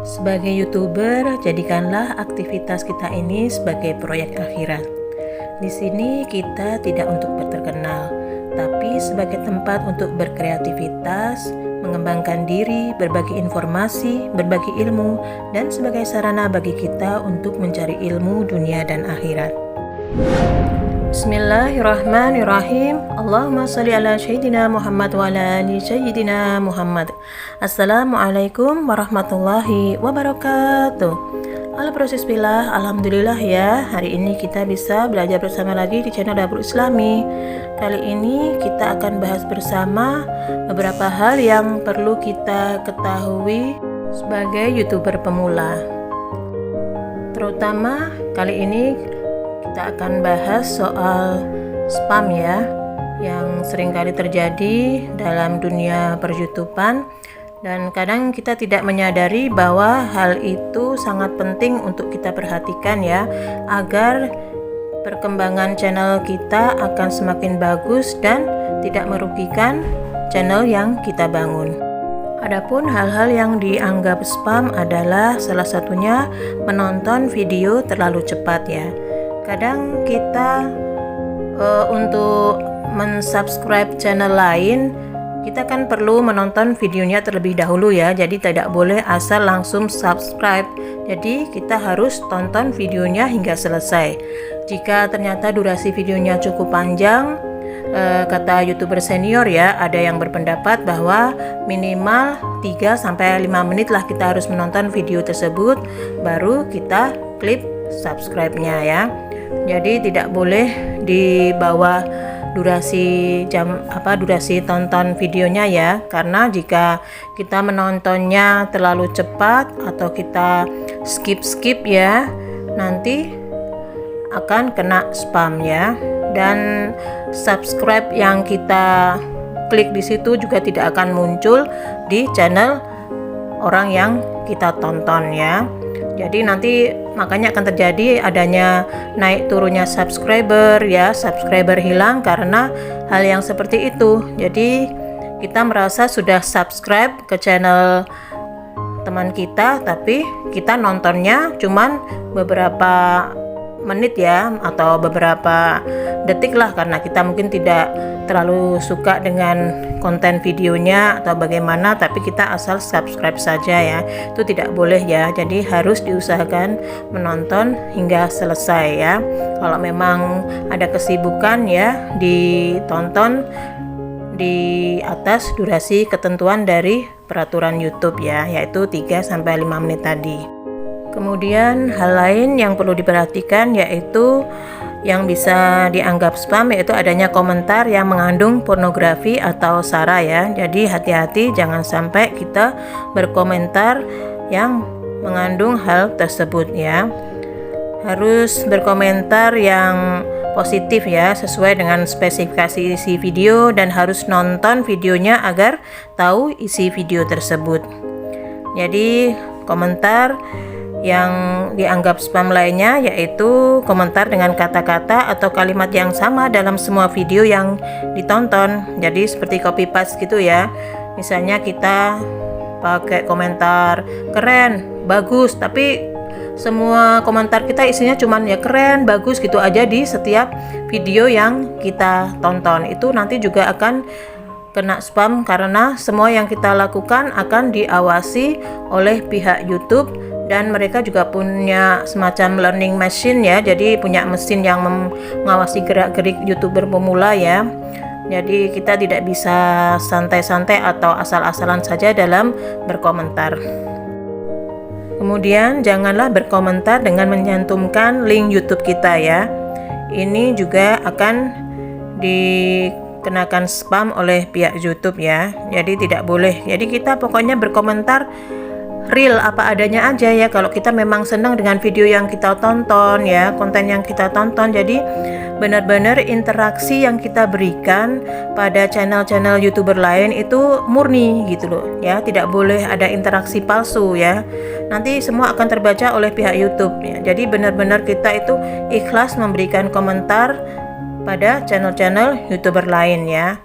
Sebagai YouTuber, jadikanlah aktivitas kita ini sebagai proyek akhirat. Di sini kita tidak untuk terkenal, tapi sebagai tempat untuk berkreativitas, mengembangkan diri, berbagi informasi, berbagi ilmu, dan sebagai sarana bagi kita untuk mencari ilmu dunia dan akhirat. Bismillahirrahmanirrahim. Allahumma salli ala Sayyidina Muhammad wa ala ali Sayyidina Muhammad. Assalamualaikum warahmatullahi wabarakatuh. Alhamdulillah, alhamdulillah ya. Hari ini kita bisa belajar bersama lagi di channel Dapur Islami. Kali ini kita akan bahas bersama beberapa hal yang perlu kita ketahui sebagai YouTuber pemula. Terutama kali ini kita akan bahas soal spam ya, yang seringkali terjadi dalam dunia per-YouTubean, dan kadang kita tidak menyadari bahwa hal itu sangat penting untuk kita perhatikan ya, agar perkembangan channel kita akan semakin bagus dan tidak merugikan channel yang kita bangun. Adapun hal-hal yang dianggap spam adalah salah satunya menonton video terlalu cepat ya. Kadang kita untuk mensubscribe channel lain, kita kan perlu menonton videonya terlebih dahulu ya. Jadi tidak boleh asal langsung subscribe. Jadi kita harus tonton videonya hingga selesai. Jika ternyata durasi videonya cukup panjang, kata YouTuber senior ya, ada yang berpendapat bahwa minimal 3-5 menit lah kita harus menonton video tersebut, baru kita klik subscribe-nya ya. Jadi tidak boleh di bawah durasi durasi tonton videonya ya, karena jika kita menontonnya terlalu cepat atau kita skip ya, nanti akan kena spam ya. Dan subscribe yang kita klik di situ juga tidak akan muncul di channel orang yang kita tonton ya. Jadi nanti makanya akan terjadi adanya naik turunnya subscriber ya, subscriber hilang karena hal yang seperti itu. Jadi kita merasa sudah subscribe ke channel teman kita, tapi kita nontonnya cuman beberapa menit ya, atau beberapa detik lah, karena kita mungkin tidak terlalu suka dengan konten videonya atau bagaimana, tapi kita asal subscribe saja ya. Itu tidak boleh ya. Jadi harus diusahakan menonton hingga selesai ya. Kalau memang ada kesibukan ya, ditonton di atas durasi ketentuan dari peraturan YouTube ya, yaitu 3-5 menit tadi. Kemudian hal lain yang perlu diperhatikan yaitu yang bisa dianggap spam, yaitu adanya komentar yang mengandung pornografi atau sara ya. Jadi hati-hati, jangan sampai kita berkomentar yang mengandung hal tersebut ya. Harus berkomentar yang positif ya, sesuai dengan spesifikasi isi video, dan harus nonton videonya agar tahu isi video tersebut. Jadi komentar yang dianggap spam lainnya yaitu komentar dengan kata-kata atau kalimat yang sama dalam semua video yang ditonton. Jadi seperti copy paste gitu ya. Misalnya kita pakai komentar keren, bagus, tapi semua komentar kita isinya cuman ya keren, bagus gitu aja di setiap video yang kita tonton. Itu nanti juga akan kena spam, karena semua yang kita lakukan akan diawasi oleh pihak YouTube, dan mereka juga punya semacam learning machine ya. Jadi punya mesin yang mengawasi gerak-gerik YouTuber pemula ya. Jadi kita tidak bisa santai-santai atau asal-asalan saja dalam berkomentar. Kemudian janganlah berkomentar dengan menyantumkan link YouTube kita ya. Ini juga akan dikenakan spam oleh pihak YouTube ya. Jadi tidak boleh. Jadi kita pokoknya berkomentar real apa adanya aja ya. Kalau kita memang senang dengan video yang kita tonton ya, konten yang kita tonton, jadi benar-benar interaksi yang kita berikan pada channel-channel YouTuber lain itu murni gitu loh ya. Tidak boleh ada interaksi palsu ya. Nanti semua akan terbaca oleh pihak YouTube ya. Jadi benar-benar kita itu ikhlas memberikan komentar pada channel-channel YouTuber lain ya.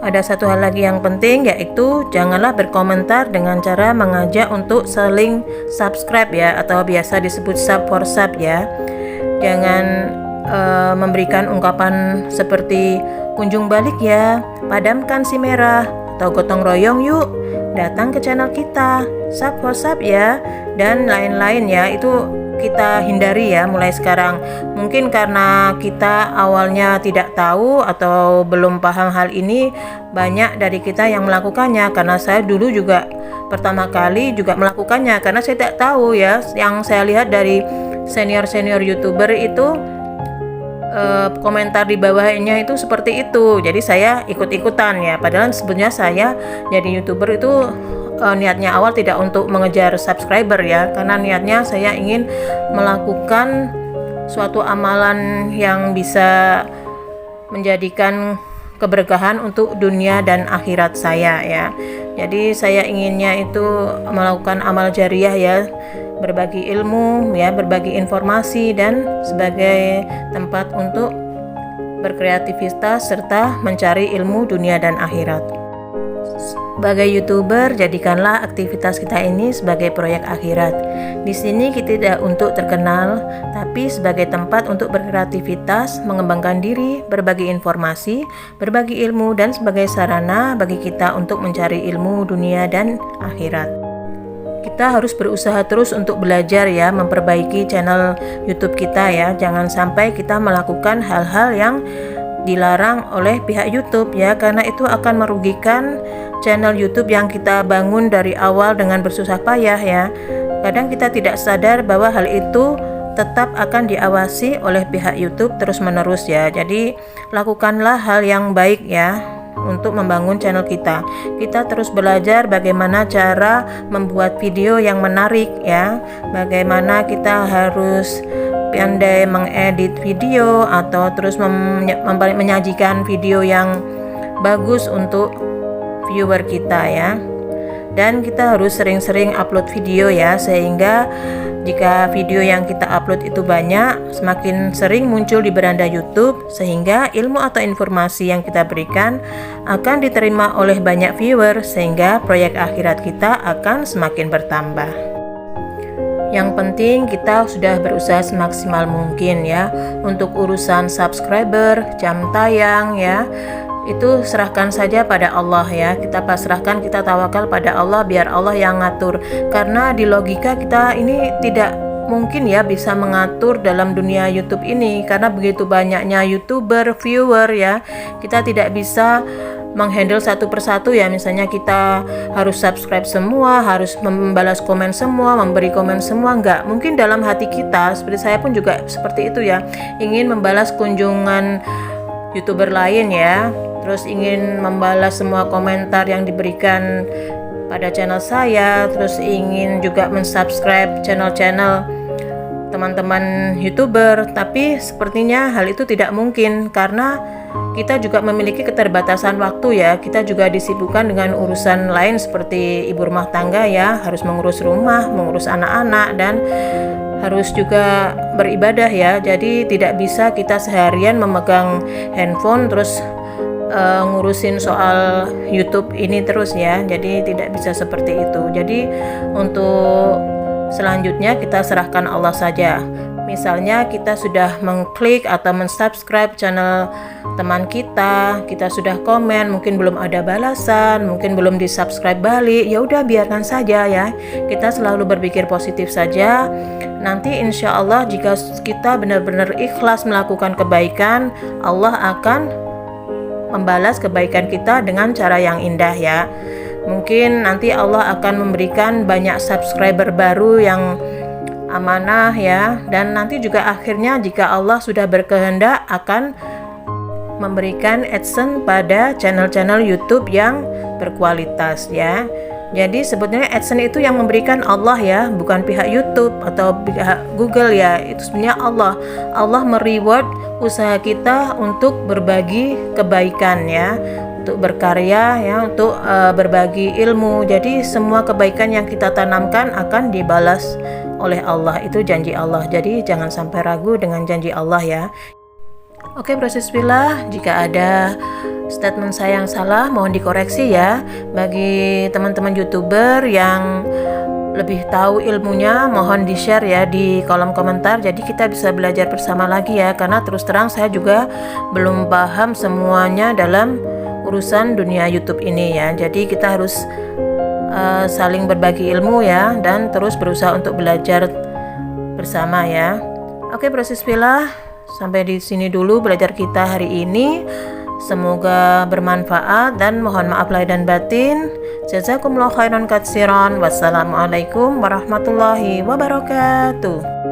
Ada satu hal lagi yang penting, yaitu janganlah berkomentar dengan cara mengajak untuk saling subscribe ya, atau biasa disebut sub for sub ya. Jangan memberikan ungkapan seperti kunjung balik ya, padamkan si merah, atau gotong royong yuk datang ke channel kita, sub for sub ya, dan lain-lain ya. Itu kita hindari ya mulai sekarang. Mungkin karena kita awalnya tidak tahu atau belum paham hal ini, banyak dari kita yang melakukannya. Karena saya dulu juga pertama kali juga melakukannya karena saya tidak tahu ya. Yang saya lihat dari senior-senior YouTuber itu komentar di bawahnya itu seperti itu. Jadi saya ikut-ikutan ya. Padahal sebenarnya saya jadi YouTuber itu niatnya awal tidak untuk mengejar subscriber ya, karena niatnya saya ingin melakukan suatu amalan yang bisa menjadikan keberkahan untuk dunia dan akhirat saya ya. Jadi saya inginnya itu melakukan amal jariah ya, berbagi ilmu ya, berbagi informasi, dan sebagai tempat untuk berkreativitas serta mencari ilmu dunia dan akhirat. Sebagai YouTuber, jadikanlah aktivitas kita ini sebagai proyek akhirat. Di sini kita tidak untuk terkenal, tapi sebagai tempat untuk berkreativitas, mengembangkan diri, berbagi informasi, berbagi ilmu, dan sebagai sarana bagi kita untuk mencari ilmu dunia dan akhirat. Kita harus berusaha terus untuk belajar ya, memperbaiki channel YouTube kita ya. Jangan sampai kita melakukan hal-hal yang dilarang oleh pihak YouTube ya, karena itu akan merugikan channel YouTube yang kita bangun dari awal dengan bersusah payah ya. Kadang kita tidak sadar bahwa hal itu tetap akan diawasi oleh pihak YouTube terus-menerus ya. Jadi lakukanlah hal yang baik ya untuk membangun channel kita. Kita terus belajar bagaimana cara membuat video yang menarik ya, bagaimana kita harus pandai mengedit video atau terus menyajikan video yang bagus untuk viewer kita ya. Dan kita harus sering-sering upload video ya, sehingga jika video yang kita upload itu banyak, semakin sering muncul di beranda YouTube, sehingga ilmu atau informasi yang kita berikan akan diterima oleh banyak viewer, sehingga proyek akhirat kita akan semakin bertambah. Yang penting kita sudah berusaha semaksimal mungkin ya. Untuk urusan subscriber, jam tayang ya, itu serahkan saja pada Allah ya. Kita pasrahkan, kita tawakal pada Allah, biar Allah yang ngatur. Karena di logika kita ini tidak mungkin ya bisa mengatur dalam dunia YouTube ini, karena begitu banyaknya YouTuber, viewer ya. Kita tidak bisa menghandle satu persatu ya. Misalnya kita harus subscribe semua, harus membalas komen semua, memberi komen semua, enggak. Mungkin dalam hati kita, seperti saya pun juga seperti itu ya, ingin membalas kunjungan YouTuber lain ya, terus ingin membalas semua komentar yang diberikan pada channel saya, terus ingin juga mensubscribe channel-channel teman-teman YouTuber. Tapi sepertinya hal itu tidak mungkin karena kita juga memiliki keterbatasan waktu ya. Kita juga disibukkan dengan urusan lain seperti ibu rumah tangga ya, harus mengurus rumah, mengurus anak-anak, dan harus juga beribadah ya. Jadi tidak bisa kita seharian memegang handphone terus ngurusin soal YouTube ini terus ya. Jadi tidak bisa seperti itu. Jadi untuk selanjutnya kita serahkan Allah saja. Misalnya kita sudah mengklik atau mensubscribe channel teman kita, kita sudah komen, mungkin belum ada balasan, mungkin belum disubscribe balik, ya udah biarkan saja ya. Kita selalu berpikir positif saja. Nanti insya Allah jika kita benar-benar ikhlas melakukan kebaikan, Allah akan membalas kebaikan kita dengan cara yang indah ya. Mungkin nanti Allah akan memberikan banyak subscriber baru yang amanah ya, dan nanti juga akhirnya jika Allah sudah berkehendak akan memberikan AdSense pada channel-channel YouTube yang berkualitas ya. Jadi sebetulnya AdSense itu yang memberikan Allah ya, bukan pihak YouTube atau pihak Google ya. Itu sebenarnya Allah. Allah mereward usaha kita untuk berbagi kebaikan ya, untuk berkarya ya, untuk berbagi ilmu. Jadi semua kebaikan yang kita tanamkan akan dibalas oleh Allah, itu janji Allah. Jadi jangan sampai ragu dengan janji Allah ya. Oke, proses pilih jika ada statement saya yang salah mohon dikoreksi ya. Bagi teman-teman YouTuber yang lebih tahu ilmunya mohon di-share ya di kolom komentar, jadi kita bisa belajar bersama lagi ya, karena terus terang saya juga belum paham semuanya dalam urusan dunia YouTube ini ya. Jadi kita harus saling berbagi ilmu ya, dan terus berusaha untuk belajar bersama ya. Oke, Bismillah, sampai di sini dulu belajar kita hari ini. Semoga bermanfaat dan mohon maaf lahir dan batin. Jazakumullah khairan katsiran. Wassalamualaikum warahmatullahi wabarakatuh.